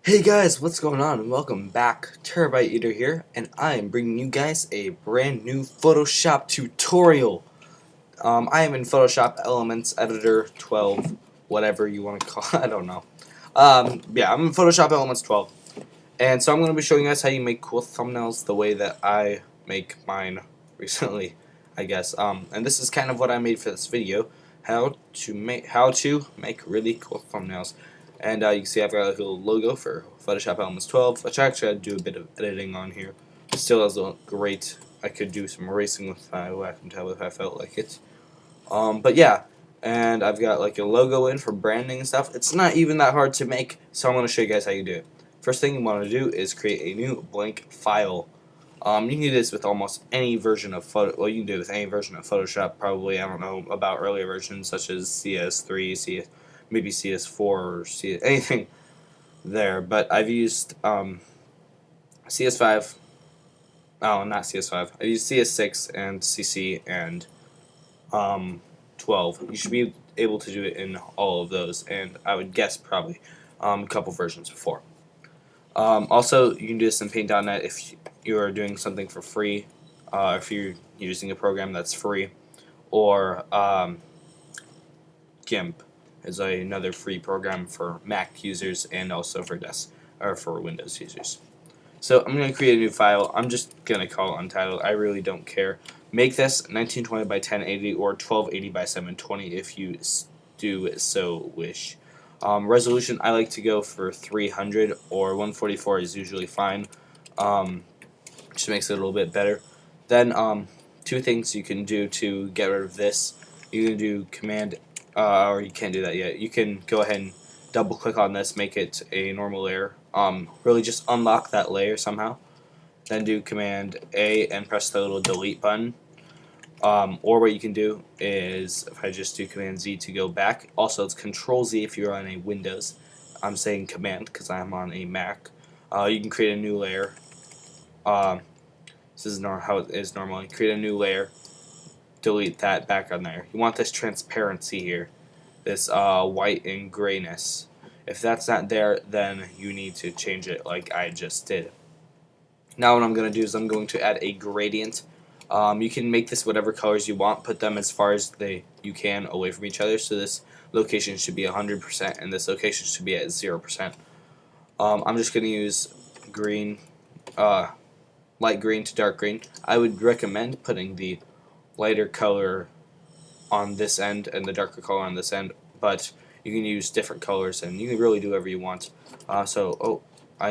Hey guys, what's going on? And welcome back. TerrabyteEater here, and I am bringing you guys a brand new Photoshop tutorial. I am in Photoshop Elements Editor 12, whatever you want to call it. I don't know. Yeah, I'm in Photoshop Elements 12, and so I'm going to be showing you guys how you make cool thumbnails the way that I make mine recently, I guess. And this is kind of what I made for this video: how to make really cool thumbnails. And you can see I've got a little logo for Photoshop Elements 12, which I actually had to do a bit of editing on here. It still doesn't look great. I could do some erasing with my wacom tablet if I felt like it. But yeah, and I've got like a logo in for branding and stuff. It's not even that hard to make, so I'm going to show you guys how you do it. First thing you want to do is create a new blank file. You can do this with almost any version of Well, you can do it with any version of Photoshop. Probably, I don't know about earlier versions such as CS3, maybe CS4 or anything there. But I've used CS5. Oh, not CS5. I used CS6 and CC and 12. You should be able to do it in all of those, and I would guess probably a couple versions before. Also, you can do this in Paint.net if you're doing something for free, if you're using a program that's free, or GIMP is another free program for Mac users and also for for Windows users. So I'm going to create a new file. I'm just going to call it Untitled. I really don't care. Make this 1920 by 1080 or 1280 by 720 if you do so wish. Resolution, I like to go for 300 or 144 is usually fine. Just makes it a little bit better. Then two things you can do to get rid of this. You can do Command, or you can't do that yet. You can go ahead and double click on this, make it a normal layer. Really just unlock that layer somehow. Then do Command A and press the little delete button. Or what you can do is, if I just do Command Z to go back, also it's Control Z if you're on a Windows. I'm saying Command because I'm on a Mac. You can create a new layer. This is how it is normally. Create a new layer, delete that background there. You want this transparency here, this white and grayness. If that's not there, then you need to change it like I just did. Now what I'm going to do is I'm going to add a gradient. You can make this whatever colors you want, put them as far as you can away from each other. So this location should be 100% and this location should be at 0%. I'm just going to use green, light green to dark green. I would recommend putting the lighter color on this end and the darker color on this end, but you can use different colors and you can really do whatever you want. I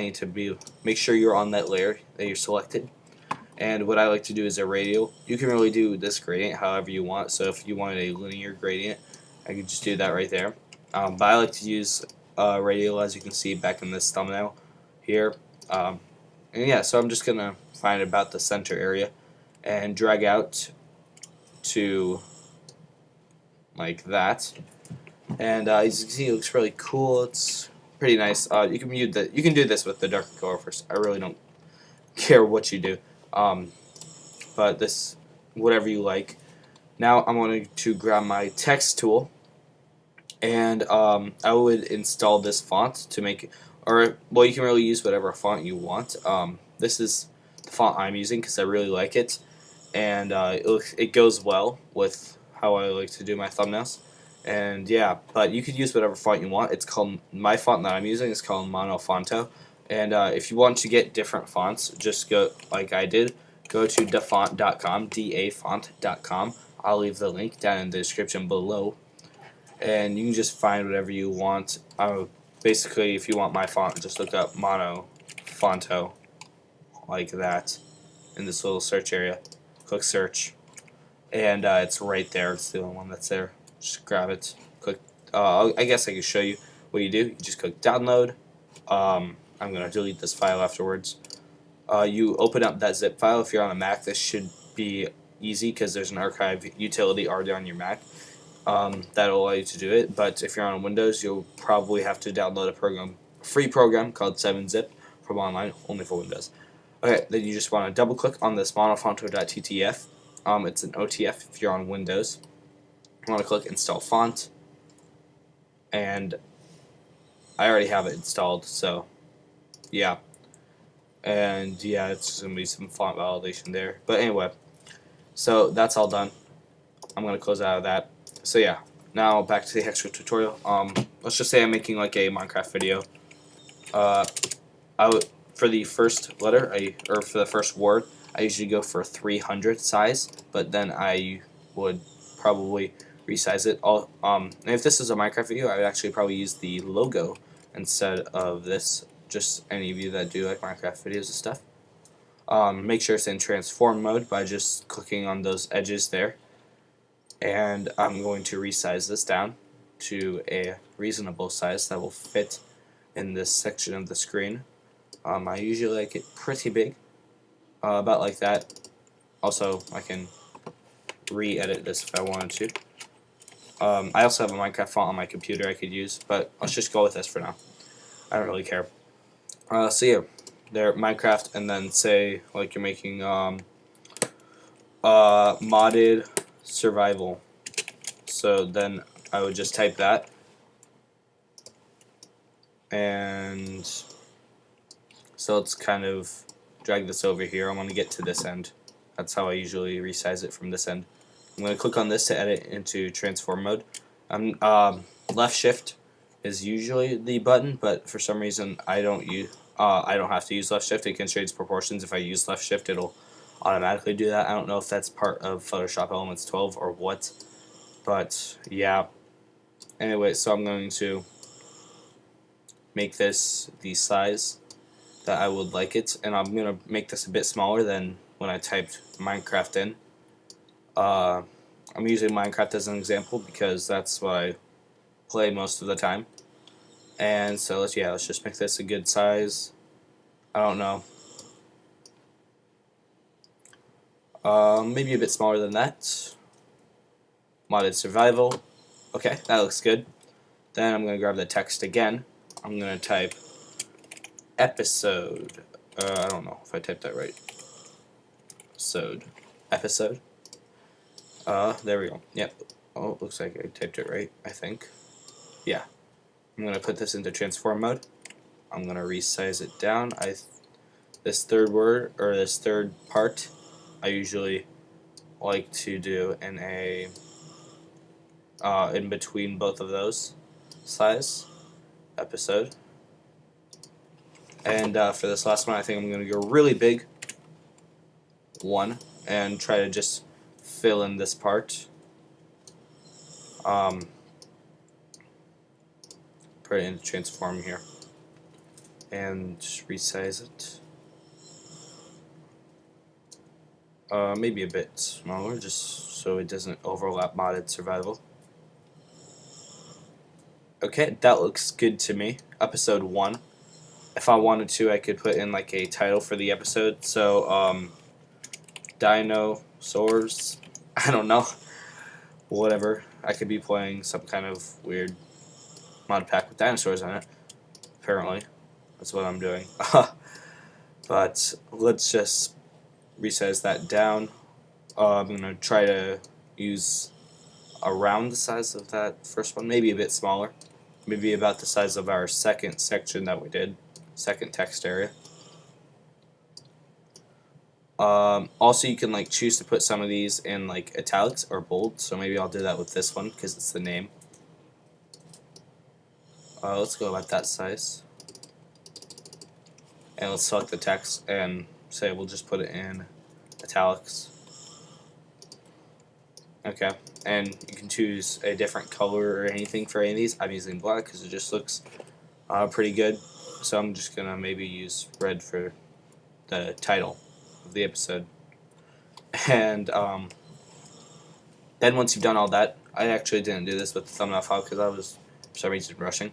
need to make sure you're on that layer that you're selected. And what I like to do is a radial. You can really do this gradient however you want. So if you wanted a linear gradient, I could just do that right there. But I like to use radial, as you can see back in this thumbnail here. And yeah, so I'm just going to find about the center area and drag out to like that. And as you can see, it looks really cool. It's pretty nice. You can do this with the darker color first. I really don't care what you do. But this, whatever you like. Now I'm going to grab my text tool, and I would install this font to make it, well, you can really use whatever font you want. This is the font I'm using because I really like it, and it goes well with how I like to do my thumbnails. And yeah, but you could use whatever font you want. It's called, my font that I'm using is called Monofonto. And if you want to get different fonts, just go, like I did, go to dafont.com, dafont.com. I'll leave the link down in the description below. And you can just find whatever you want. Basically, if you want my font, just look up Monofonto, like that, in this little search area. Click search. And it's right there. It's the only one that's there. Just grab it. Click. I guess I can show you what you do. You just click download. I'm going to delete this file afterwards. You open up that zip file. If you're on a Mac, this should be easy because there's an archive utility already on your Mac that'll allow you to do it. But if you're on Windows, you'll probably have to download a free program called 7-Zip from online, only for Windows. Okay, then you just want to double click on this monofonto.ttf. It's an OTF if you're on Windows. You want to click install font, and I already have it installed, so yeah. And yeah, it's just gonna be some font validation there. But anyway, so that's all done. I'm gonna close out of that. So yeah, now back to the actual tutorial. Let's just say I'm making like a Minecraft video. I would for the first letter, or for the first word, I usually go for 300 size, but then I would probably resize it all. And if this is a Minecraft video, I would actually probably use the logo instead of this. Just any of you that do like Minecraft videos and stuff. Make sure it's in transform mode by just clicking on those edges there. And I'm going to resize this down to a reasonable size that will fit in this section of the screen. I usually like it pretty big, about like that. Also, I can re-edit this if I wanted to. I also have a Minecraft font on my computer I could use, but let's just go with this for now. I don't really care. So yeah, there, Minecraft, and then say like you're making modded survival. So then I would just type that, and so let's kind of drag this over here. I want to get to this end. That's how I usually resize it from this end. I'm going to click on this to edit into transform mode. Left shift is usually the button, but for some reason I don't have to use left shift. It can change proportions. If I use left shift, it'll automatically do that. I don't know if that's part of Photoshop Elements 12 or what, but yeah. Anyway, so I'm going to make this the size that I would like it, and I'm going to make this a bit smaller than when I typed Minecraft in. I'm using Minecraft as an example because that's what I play most of the time. And so let's just make this a good size. I don't know. Maybe a bit smaller than that. Modded survival. Okay, that looks good. Then I'm going to grab the text again. I'm going to type episode. I don't know if I typed that right. Episode. There we go. Yep. Oh, it looks like I typed it right, I think. Yeah. I'm going to put this into transform mode. I'm going to resize it down. This third word, or this third part, I usually like to do in a in between both of those size. Episode. And for this last one, I think I'm going to go really big. 1, and try to just fill in this part. Put it into transform here and resize it. Maybe a bit smaller, just so it doesn't overlap modded survival. Okay, that looks good to me. Episode 1. If I wanted to, I could put in like a title for the episode. So, dinosaurs. I don't know. Whatever. I could be playing some kind of weird mod pack with dinosaurs on it. Apparently. That's what I'm doing. But let's just resize that down. I'm going to try to use around the size of that first one. Maybe a bit smaller. Maybe about the size of our second section that we did. Second text area. Also, you can like choose to put some of these in like italics or bold, so maybe I'll do that with this one because it's the name. Let's go about that size, and let's select the text and say we'll just put it in italics. Okay, and you can choose a different color or anything for any of these. I'm using black because it just looks pretty good, so I'm just gonna maybe use red for the title of the episode. And then once you've done all that, I actually didn't do this with the thumbnail file because I was for some reason rushing.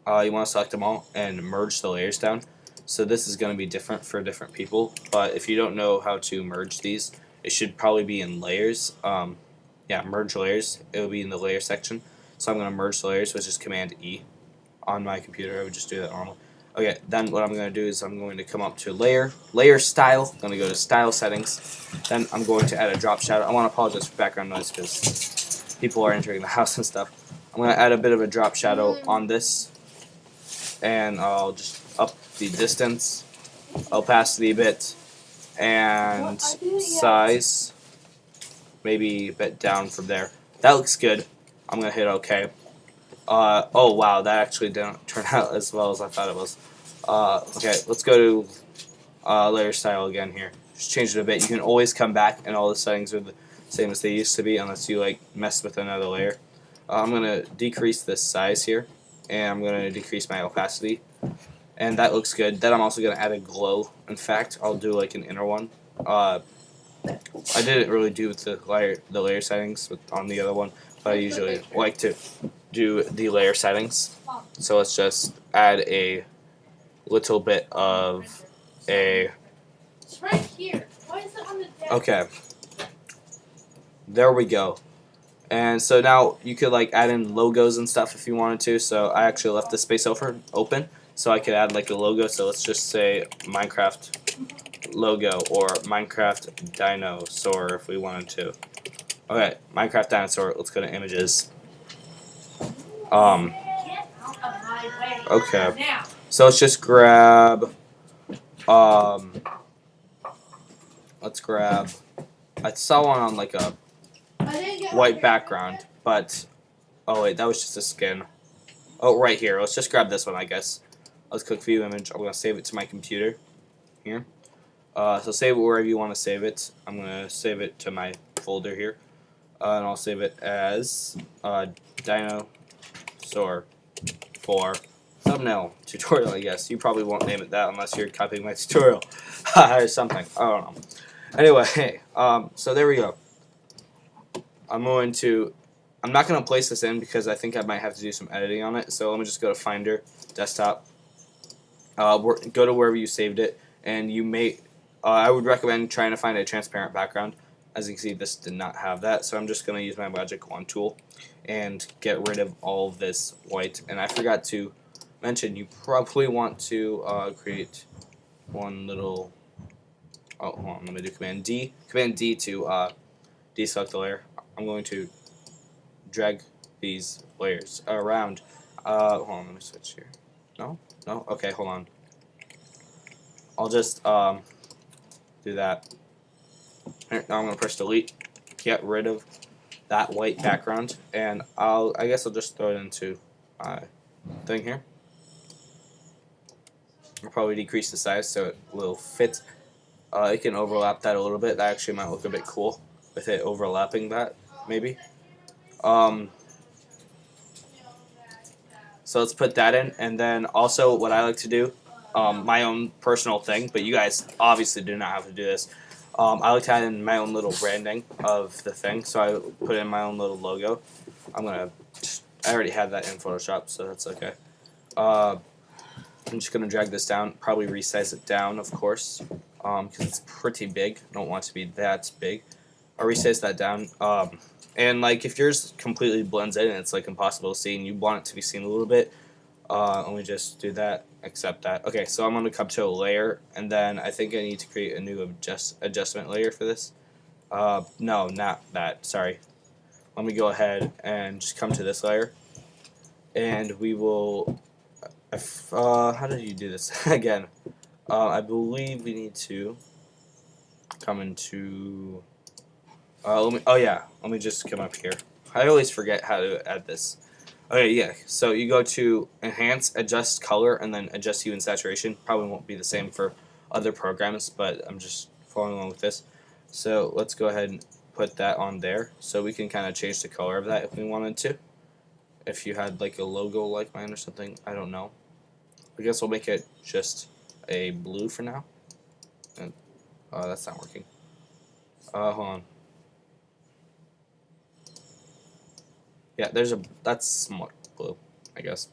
You want to select them all and merge the layers down. So this is going to be different for different people, but if you don't know how to merge these, it should probably be in layers. Yeah, merge layers. It will be in the layer section. So I'm going to merge the layers, which is Command E on my computer. I would just do that normally. Okay, then what I'm going to do is I'm going to come up to layer style. I'm going to go to style settings. Then I'm going to add a drop shadow. I want to apologize for background noise because people are entering the house and stuff. I'm going to add a bit of a drop shadow on this. and I'll just up the distance, opacity a bit, and size maybe a bit down from there. That looks good. I'm gonna hit OK. Oh wow, that actually didn't turn out as well as I thought it was. Okay, let's go to layer style again here. Just change it a bit. You can always come back and all the settings are the same as they used to be unless you like mess with another layer. I'm gonna decrease this size here, and I'm gonna decrease my opacity, and that looks good. Then I'm also gonna add a glow. In fact, I'll do like an inner one. I didn't really do with the layer settings on the other one, but I usually like to do the layer settings. So let's just add a little bit of a. It's right here. Why is it on the desk? Okay. There we go. And so now you could like add in logos and stuff if you wanted to. So I actually left the space open so I could add like a logo. So let's just say Minecraft logo or Minecraft dinosaur if we wanted to. Okay, Minecraft dinosaur. Let's go to images. Okay. So let's just grab. Let's grab. I saw one on like a white background, but oh wait, that was just a skin. Oh, right here. Let's just grab this one, I guess. Let's click view image. I'm gonna save it to my computer here. So save it wherever you want to save it. I'm gonna save it to my folder here, and I'll save it as dinosaur for thumbnail tutorial. I guess you probably won't name it that unless you're copying my tutorial or something. I don't know. Anyway, so there we go. I'm not going to place this in because I think I might have to do some editing on it. So let me just go to Finder, Desktop. Go to wherever you saved it, and you may. I would recommend trying to find a transparent background. As you can see, this did not have that, so I'm just going to use my Magic Wand tool and get rid of all of this white. And I forgot to mention, you probably want to create one little. Oh, hold on. Let me do Command D. Command D to deselect the layer. I'm going to drag these layers around. Hold on, let me switch here. No? No? Okay, hold on. I'll just do that. Now I'm gonna press delete. Get rid of that white background, and I guess I'll just throw it into my thing here. I'll probably decrease the size so it will fit. It can overlap that a little bit. That actually might look a bit cool with it overlapping that, maybe. So let's put that in, and then also what I like to do, my own personal thing, but you guys obviously do not have to do this. I like to add in my own little branding of the thing, so I put in my own little logo. I already had that in Photoshop, so that's okay. I'm just gonna drag this down, probably resize it down, of course, because it's pretty big. I don't want it to be that big. I'll resize that down. And like if yours completely blends in and it's like impossible to see and you want it to be seen a little bit, let me just do that, accept that. Okay, so I'm going to come to a layer, and then I think I need to create a new adjustment layer for this. No, not that, sorry. Let me go ahead and just come to this layer, and we will, how did you do this again? I believe we need to come into... let me just come up here. I always forget how to add this. Okay, yeah, so you go to Enhance, Adjust Color, and then Adjust Hue and Saturation. Probably won't be the same for other programs, but I'm just following along with this. So let's go ahead and put that on there, so we can kind of change the color of that if we wanted to. If you had like a logo like mine or something, I don't know. I guess we'll make it just a blue for now. And, that's not working. Hold on. Yeah, that's somewhat blue, I guess.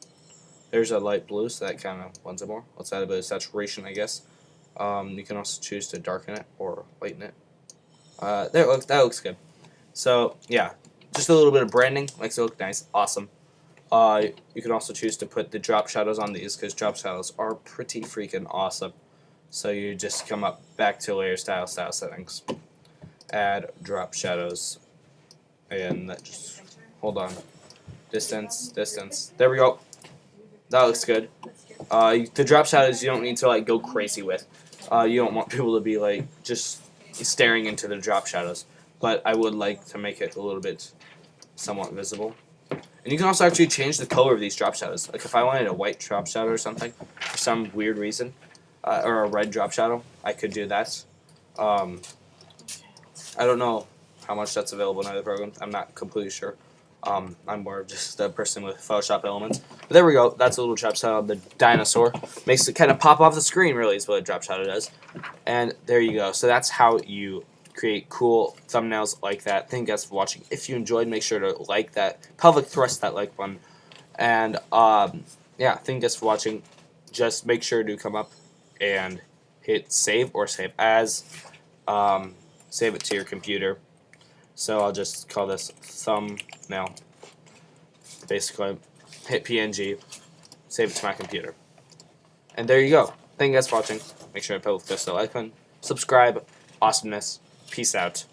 There's a light blue, so that kind of blends it more. Let's add a bit of saturation, I guess. You can also choose to darken it or lighten it. That looks good. So, yeah, just a little bit of branding, makes it look nice, awesome. You can also choose to put the drop shadows on these, because drop shadows are pretty freaking awesome. So you just come up back to layer style settings. Add drop shadows. And that just... Hold on. Distance. There we go. That looks good. The drop shadows you don't need to like go crazy with. You don't want people to be like just staring into the drop shadows, but I would like to make it a little bit somewhat visible. And you can also actually change the color of these drop shadows. Like if I wanted a white drop shadow or something, for some weird reason, or a red drop shadow, I could do that. I don't know how much that's available in other programs. I'm not completely sure. I'm more of just a person with Photoshop elements. But there we go. That's a little drop shadow of the dinosaur. Makes it kind of pop off the screen, really, is what a drop shadow does. And there you go. So that's how you create cool thumbnails like that. Thank you guys for watching. If you enjoyed, make sure to like that. Public thrust that like button. And, yeah, thank you guys for watching. Just make sure to come up and hit save or save as. Save it to your computer. So I'll just call this thumbnail. Basically, hit PNG, save it to my computer. And there you go. Thank you guys for watching. Make sure to post this like button, subscribe, awesomeness, peace out.